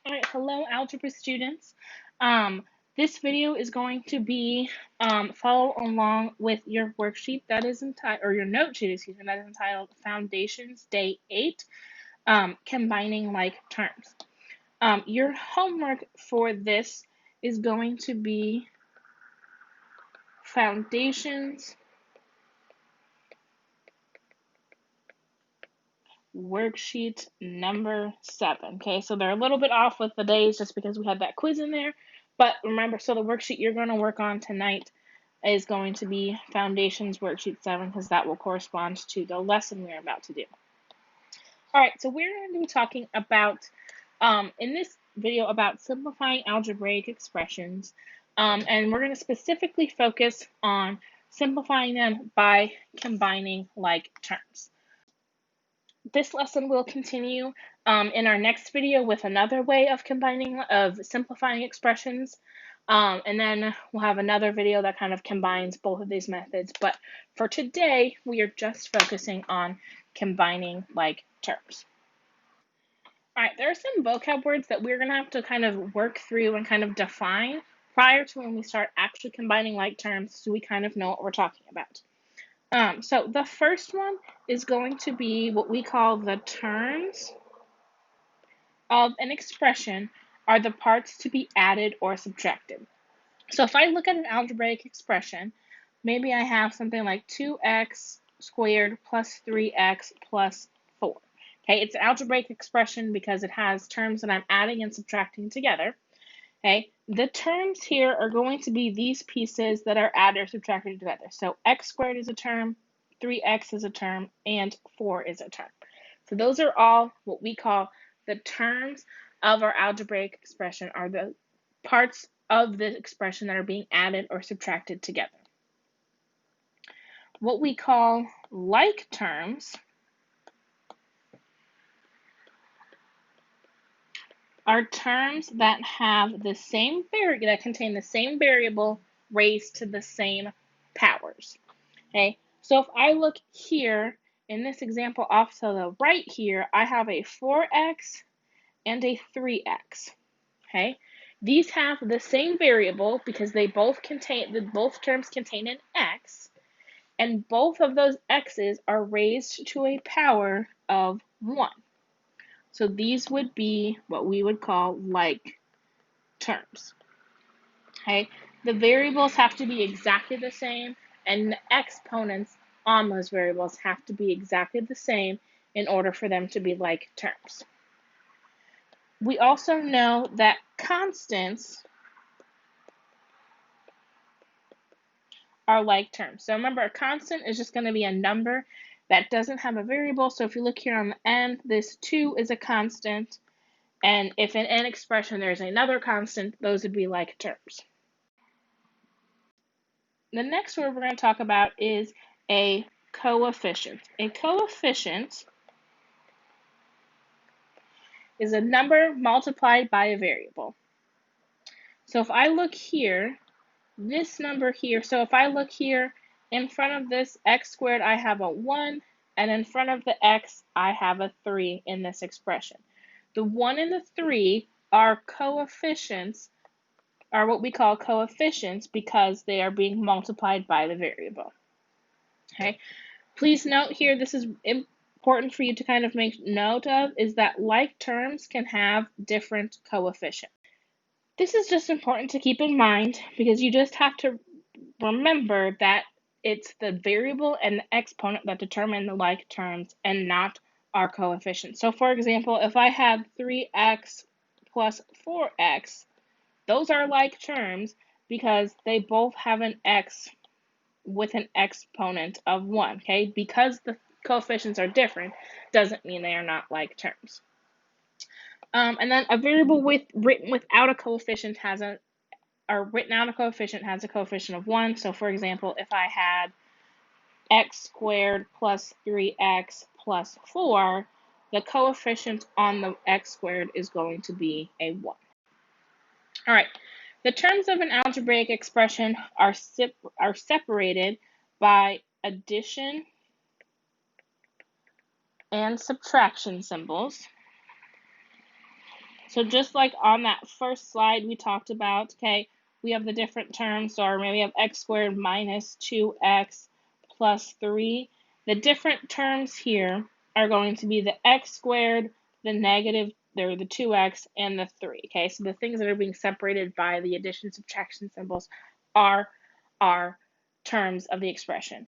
All right, hello, algebra students. Um, this video is going to be follow along with your worksheet that is entitled, or your note sheet, excuse me, that is entitled Foundations Day 8, Combining Like Terms. Your homework for this is going to be Foundations worksheet number 7. Okay, so they're a little bit off with the days just because we had that quiz in there. But remember, so the worksheet you're going to work on tonight is going to be Foundations worksheet 7 because that will correspond to the lesson we're about to do. All right, so we're going to be talking about, in this video, about simplifying algebraic expressions. And we're going to specifically focus on simplifying them by combining like terms. This lesson will continue in our next video with another way of simplifying expressions. And then we'll have another video that kind of combines both of these methods. But for today, we are just focusing on combining like terms. All right, there are some vocab words that we're going to have to kind of work through and kind of define prior to when we start actually combining like terms so we kind of know what we're talking about. So the first one is going to be what we call the terms of an expression are the parts to be added or subtracted. So if I look at an algebraic expression, maybe I have something like 2x squared plus 3x plus 4. Okay, it's an algebraic expression because it has terms that I'm adding and subtracting together. Okay, the terms here are going to be these pieces that are added or subtracted together. So x squared is a term, 3x is a term, and 4 is a term. So those are all what we call the terms of our algebraic expression, are the parts of the expression that are being added or subtracted together. What we call like terms are terms that have the same that contain the same variable raised to the same powers. Okay, so if I look here in this example off to the right here, I have a 4x and a 3x. Okay, these have the same variable because they both terms contain an x, and both of those x's are raised to a power of 1. So these would be what we would call like terms. Okay, the variables have to be exactly the same, and the exponents on those variables have to be exactly the same in order for them to be like terms. We also know that constants are like terms. So remember, a constant is just going to be a number that doesn't have a variable. So if you look here on the end, this 2 is a constant. And if in an expression there's another constant, those would be like terms. The next word we're going to talk about is a coefficient. A coefficient is a number multiplied by a variable. So if I look here, this number here, so if I look here, in front of this x squared, I have a 1, and in front of the x, I have a 3 in this expression. The 1 and the 3 are coefficients, are what we call coefficients because they are being multiplied by the variable. Okay, please note here, this is important for you to kind of make note of, is that like terms can have different coefficients. This is just important to keep in mind because you just have to remember that it's the variable and the exponent that determine the like terms and not our coefficients. So for example, if I had 3x plus 4x, those are like terms because they both have an x with an exponent of 1, okay? Because the coefficients are different doesn't mean they are not like terms. And then a variable written out a coefficient has a coefficient of 1. So for example, if I had x squared plus 3x plus 4, the coefficient on the x squared is going to be a 1. All right, the terms of an algebraic expression are separated by addition and subtraction symbols. So just like on that first slide we talked about, okay, we have the different terms. So maybe we have x squared minus 2x plus 3. The different terms here are going to be the x squared, the negative, the 2x, and the 3. Okay, so the things that are being separated by the addition subtraction symbols are our terms of the expression.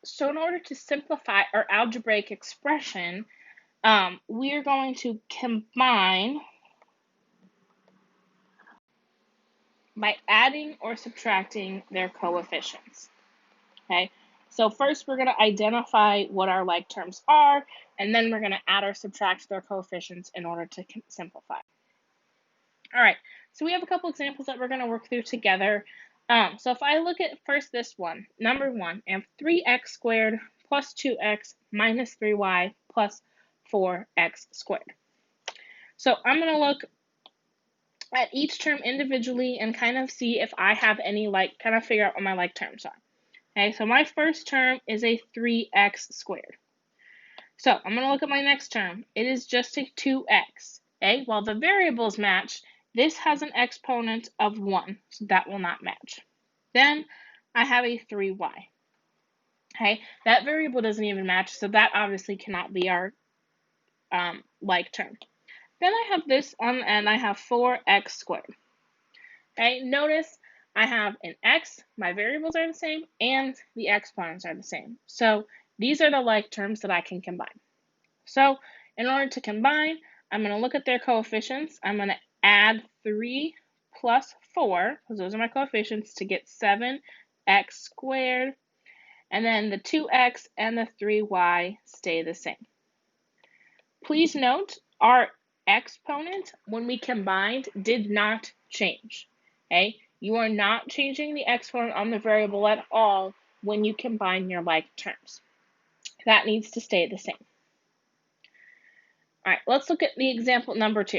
So in order to simplify our algebraic expression, we are going to combine by adding or subtracting their coefficients. Okay, so first we're going to identify what our like terms are, and then we're going to add or subtract their coefficients in order to simplify. All right, so we have a couple examples that we're going to work through together. So if I look at first this one, number 1, I have 3x squared plus 2x minus 3y plus 4x squared. So I'm going to look at each term individually and kind of see if I have any kind of figure out what my like terms are. Okay, so my first term is a 3x squared. So I'm going to look at my next term. It is just a 2x. Okay, while the variables match, this has an exponent of 1, so that will not match. Then I have a 3y. Okay, that variable doesn't even match, so that obviously cannot be our like term. Then I have this on the end, I have 4x squared. Okay, notice I have an x, my variables are the same, and the exponents are the same. So these are the like terms that I can combine. So in order to combine, I'm going to look at their coefficients. I'm going to add 3 plus 4, because those are my coefficients, to get 7x squared. And then the 2x and the 3y stay the same. Please note, our exponent, when we combined, did not change. Okay? You are not changing the exponent on the variable at all when you combine your like terms. That needs to stay the same. All right, let's look at the example number 2.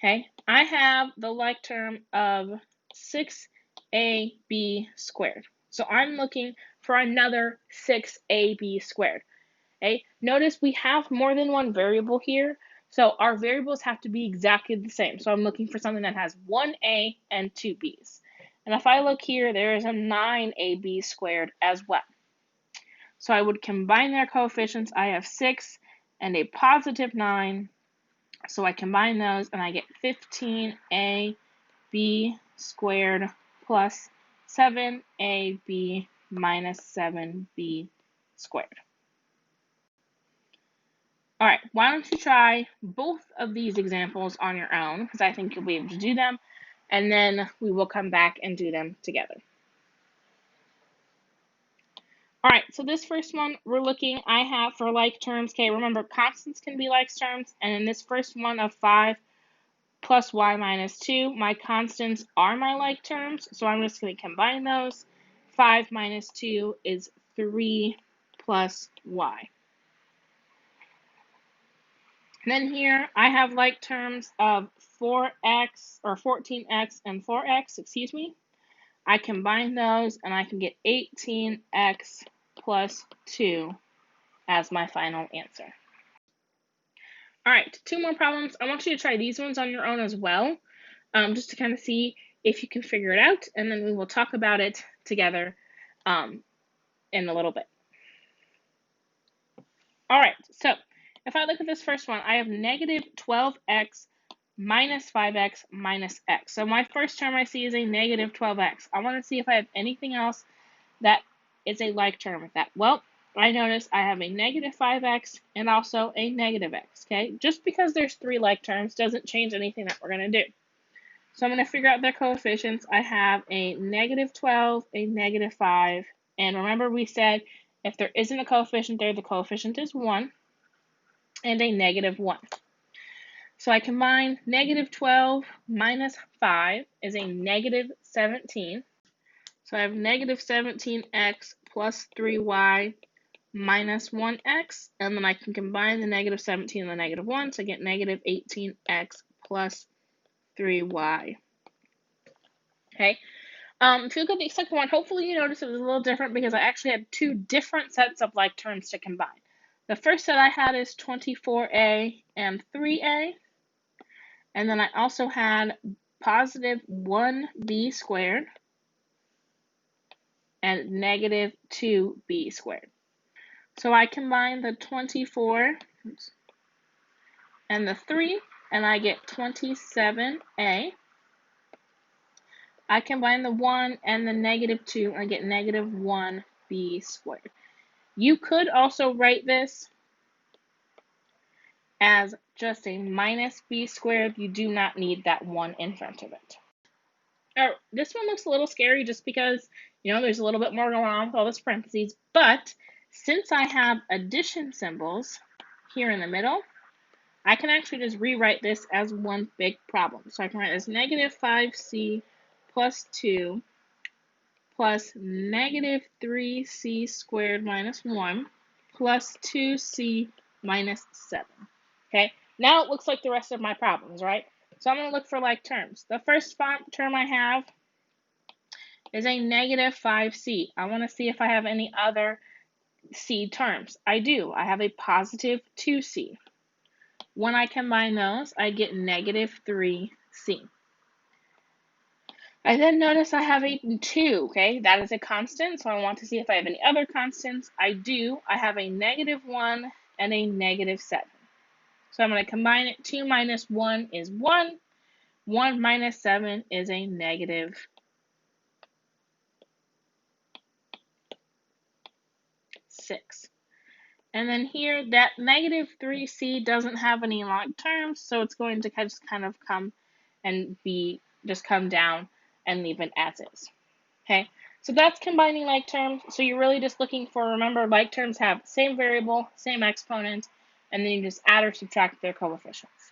Okay, I have the like term of 6ab squared. So I'm looking for another 6ab squared. Okay, notice we have more than one variable here, so our variables have to be exactly the same. So I'm looking for something that has 1a and 2 b's. And if I look here, there is a 9ab squared as well. So I would combine their coefficients. I have 6 and a positive 9. So I combine those and I get 15ab squared plus 7ab minus 7b squared. All right, why don't you try both of these examples on your own, because I think you'll be able to do them, and then we will come back and do them together. All right, so this first one we're looking, I have for like terms, okay, remember constants can be like terms, and in this first one of 5 plus y minus 2, my constants are my like terms, so I'm just going to combine those. 5 minus 2 is 3 plus y. And then here I have like terms of 4x or 14x and 4x, excuse me. I combine those and I can get 18x plus 2 as my final answer. All right, 2 more problems. I want you to try these ones on your own as well, just to kind of see if you can figure it out, and then we will talk about it together in a little bit. All right, so if I look at this first one, I have negative 12x minus 5x minus x. So my first term I see is a negative 12x. I want to see if I have anything else that is a like term with that. Well, I notice I have a negative 5x and also a negative x, okay? Just because there's 3 like terms doesn't change anything that we're going to do. So I'm going to figure out their coefficients. I have a negative 12, a negative 5, and remember we said if there isn't a coefficient there, the coefficient is 1, and a negative 1. So I combine negative 12 minus 5 is a negative 17. So I have negative 17x plus 3y minus 1x, and then I can combine the negative 17 and the negative 1 to get negative 18x plus 3y. Okay. If you look at the second one, hopefully you notice it was a little different because I actually had 2 different sets of like terms to combine. The first set I had is 24a and 3a, And then I also had positive 1b squared and negative 2b squared. So I combine the 24 and the 3, and I get 27a. I combine the 1 and the negative 2, and I get negative 1b squared. You could also write this as just a minus b squared. You do not need that 1 in front of it. This one looks a little scary just because, there's a little bit more going on with all this parentheses. But since I have addition symbols here in the middle, I can actually just rewrite this as one big problem. So I can write as negative 5c plus 2 plus negative 3c squared minus 1 plus 2c minus 7. Okay, now it looks like the rest of my problems, right? So I'm going to look for like terms. The first term I have is a negative 5c. I want to see if I have any other c terms. I do. I have a positive 2c. When I combine those, I get negative 3c. I then notice I have a 2, okay? That is a constant, so I want to see if I have any other constants. I do. I have a negative 1 and a negative 7. So I'm going to combine it. 2 minus 1 is 1. 1 minus 7 is a negative 6. And then here, that negative 3c doesn't have any like terms, so it's going to just kind of come and come down and leave it as is. Okay, so that's combining like terms. So you're really just looking for, remember, like terms have same variable, same exponent, and then you just add or subtract their coefficients.